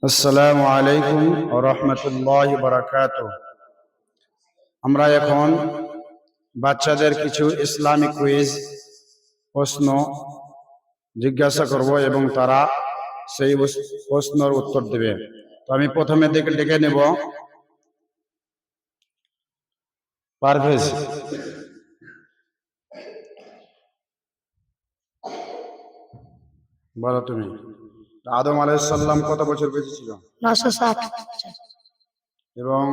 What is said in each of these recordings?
আসসালামু আলাইকুম ওয়া রাহমাতুল্লাহি ওয়া বারাকাতুহু। আমরা এখন বাচ্চাদের কিছু ইসলামিক কুইজ প্রশ্ন জিজ্ঞাসা করব এবং তারা সেই প্রশ্নের উত্তর দেবে। তো আমি প্রথমে ডেকে নেব পারভেজ। বলো তুমি, আদম আলাইহিস সালাম কত বছর বেঁচে ছিল? 960। এবং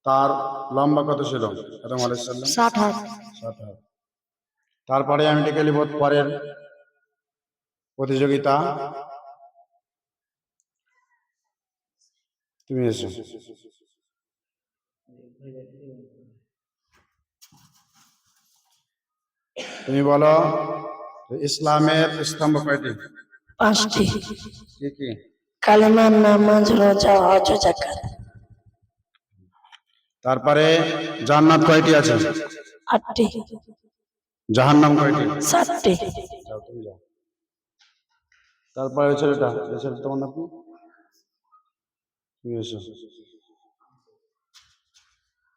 তার লম্বা কত ছিল আদম আলাইহিস সালাম? 60 হাত। 60 হাত। তারপরে আমি ডেকে নেব পরের প্রতিযোগিতা। তুমি এসো। তুমি বলো ইসলামের স্তম্ভ কয়টি? 5টি। কি কি? কালেমা, নামাজ, রোজা, হজ, যাকাত। তারপরে জান্নাত কয়টি আছে? 8টি। জাহান্নাম কয়টি? 7টি। যাও তুমি যাও। তারপরে ছেলেটা, এই ছেলে তোমার নাম কি? তুমি এসো।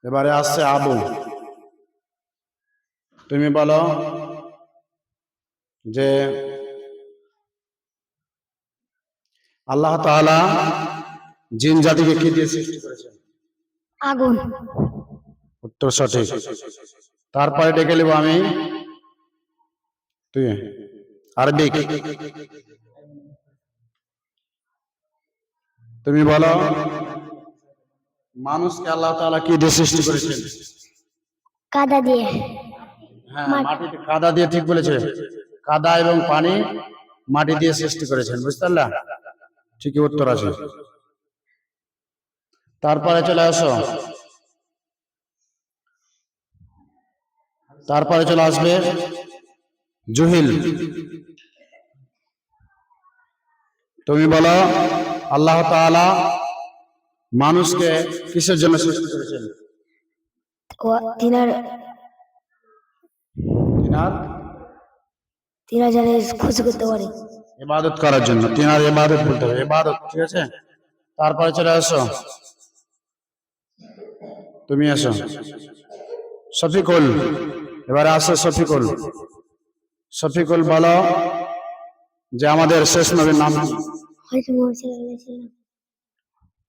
এবারে আসছে আবু। তুমি বলো যে আল্লাহ তাআলা জিন জাতিকে কি দিয়ে সৃষ্টি করেছেন? আগুন। উত্তর সঠিক। তারপরে ডেকে নেব আমি তুই আরবিক। তুমি বলো মানুষকে আল্লাহ তাআলা কি দিয়ে সৃষ্টি করেছেন? কাদা দিয়ে। হ্যাঁ, মাটিতে কাদা দিয়ে, ঠিক বলেছে। কাদা এবং পানি মাটি দিয়ে সৃষ্টি করেছেন, বুঝতে পারলা? ঠিকই উত্তর আছে। তারপরে চলে আসো, তারপরে চলে আসবে জুহিল। তুমি বলো আল্লাহ তাআলা মানুষকে কিসের জন্য সৃষ্টি করেছেন? তিনার জানে খুশি করতে পারে। ইবাদত করার জন্য। তিনার ইবাদত বলতে হবে, ইবাদত, ঠিক আছে? তারপরে চলে আসো, তুমি আসো শফিকুল। এবারে আসো শফিকুল। শফিকুল বলো যে আমাদের শেষ নবীর নাম কি?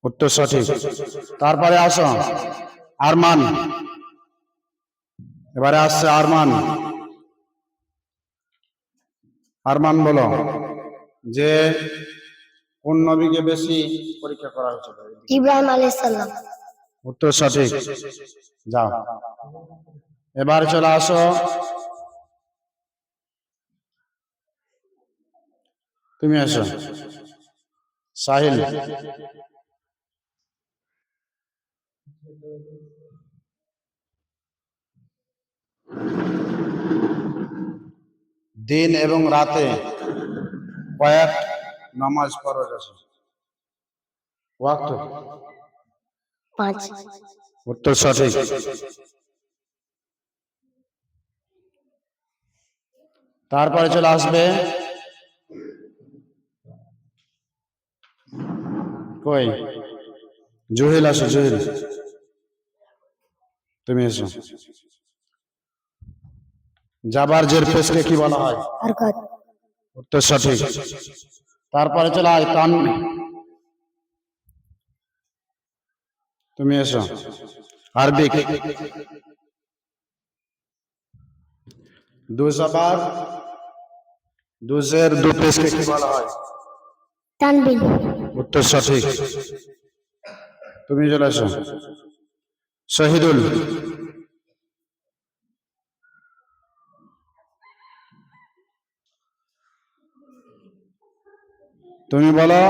উত্তর সঠিক। তারপরে আসো আরমান। এবারে আসছে আরমান। আরমান বলো যে কোন নবীকে বেশি পরীক্ষা করা হয়েছিল? ইব্রাহিম আলাইহিস সালাম। উত্তর সঠিক। যাও, এবারে চলে আসো তুমি আসো সাহিল। দিন এবং রাতে কয়েক নামাজ ফরজ আছে? ওয়াক্ত? 5। উত্তর সঠিক। তারপরে চলে আসবে কই জুহিল। আসো জুহিল, তুমি এসো। জাবার জের পেশকে কি বলা হয়? হরকত। উত্তর সঠিক। তারপরে চলে আয় তান। তুমি এসো আরবিক। দু জাবার দু জের দু পেশকে কি বলা হয়? তানবিন। উত্তর সঠিক। তুমি চলে এসো শহীদুল। তুমি বলো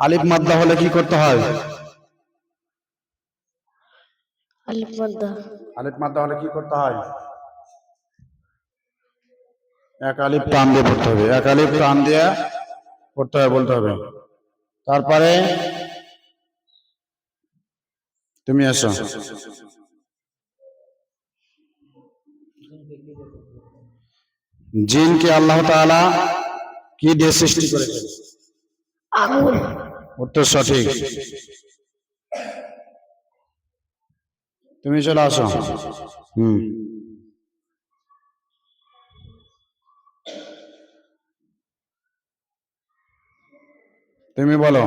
আলিফ মাদ্দা হলে কি করতে হয়? আলিফ মাদ্দা। আলিফ মাদ্দা হলে কি করতে হয়? এক আলিফ টান দিয়ে পড়তে হবে, এক আলিফ টান দিয়ে পড়তে হবে, বলতে হবে। তারপরে তুমি এসো জিনকে আল্লাহ তাআলা কি দিয়ে সৃষ্টি করেছেন? আগুন। উত্তর সঠিক। তুমি চলে আসো। তুমি বলো,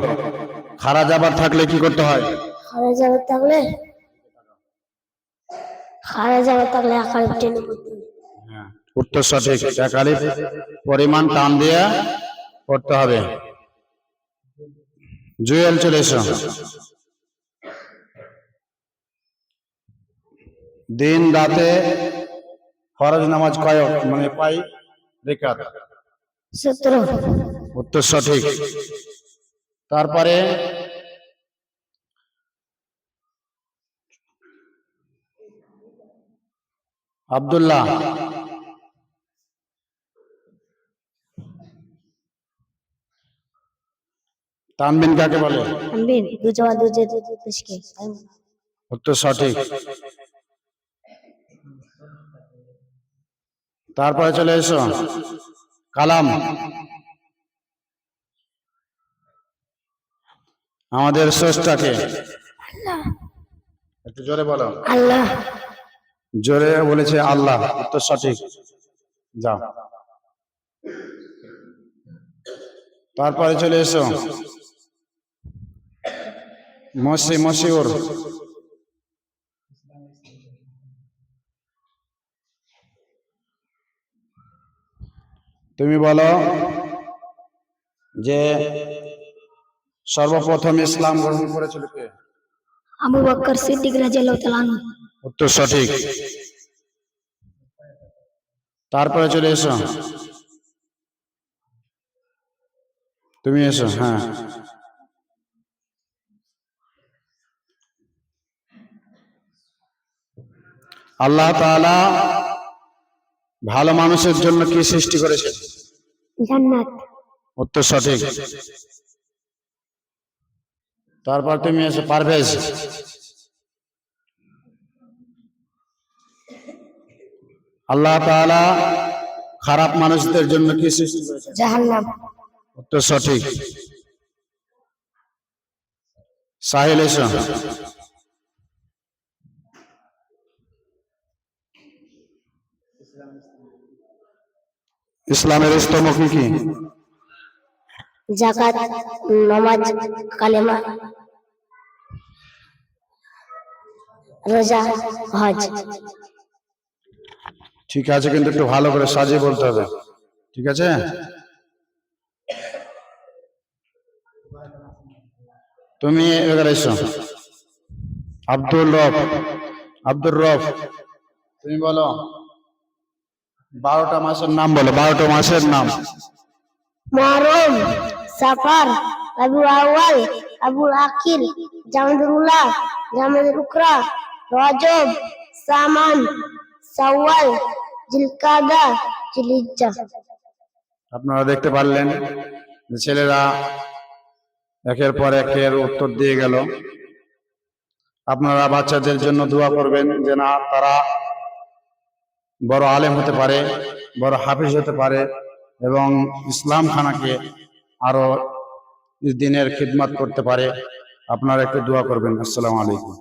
খারা যাবার থাকলে কি করতে হয়? খারা যাবে থাকলে আকার টেনে পড়তে হবে। উত্তর সঠিক। এক আলিফ পরিমাণ টান দিয়ে পড়তে হবে। জুয়েল চলে এসো। দিন রাতে ফরজ নামাজ কয় মানে কয় রাকাত? 17। উত্তর সঠিক। তারপরে আব্দুল্লাহ, তানবিন কাকে বলে? তানবিন দুজোয়া দুজে দুজকে। উত্তর সঠিক। তারপরে চলে এসো কালাম। আমাদের স্রষ্টাকে একটু জোরে বলো। আল্লাহ। জোরে বলেছে আল্লাহ। উত্তর সঠিক। যাও। তারপরে চলে এসো মশিউর। তুমি বলো যে সর্বপ্রথম ইসলাম গ্রহণ করেছিল কে? আবু বকর সিদ্দিক রাদিয়াল্লাহু তাআলা আনহু। উত্তর সঠিক। তারপরে চলে এসো তুমি এসো। হ্যাঁ, আল্লাহ তাআলা ভালো মানুষের জন্য কি সৃষ্টি করেছেন? জান্নাত। উত্তর সঠিক। তারপর তুমি এসো পারভেজ। আল্লাহ তাআলা খারাপ মানুষদের জন্য কি সৃষ্টি করেছেন? জাহান্নাম। উত্তর সঠিক। সাহিল এসো। ইসলামের স্তম্ভ কি কি? যাকাত, নামাজ, কালেমা, রোজা, হজ। ঠিক আছে, কিন্তু একটু ভালো করে সাজিয়ে বলতে হবে। ঠিক আছে? তুমি এবারে এসো আব্দুর রব। তুমি বলো 12টা মাসের নাম বলো। 12টা মাসের নাম। মুহররম, সাফার, রবিউল আউয়াল, রবিউল আখির, জামাদুল উলা, জামাদুল উখরা, রজব, সামান, শাওয়াল, জিলকাদা, জিলহিজ্জা। আপনারা দেখতে পারলেন যে ছেলেরা একের পর একের উত্তর দিয়ে গেল। আপনারা বাচ্চাদের জন্য দোয়া করবেন যে না তারা বড় আলেম হতে পারে, বড় হাফেজ হতে পারে এবং ইসলাম খানাকে আরো দিনের খিদমত করতে পারে। আপনারা একটু দোয়া করবেন। আসসালামু আলাইকুম।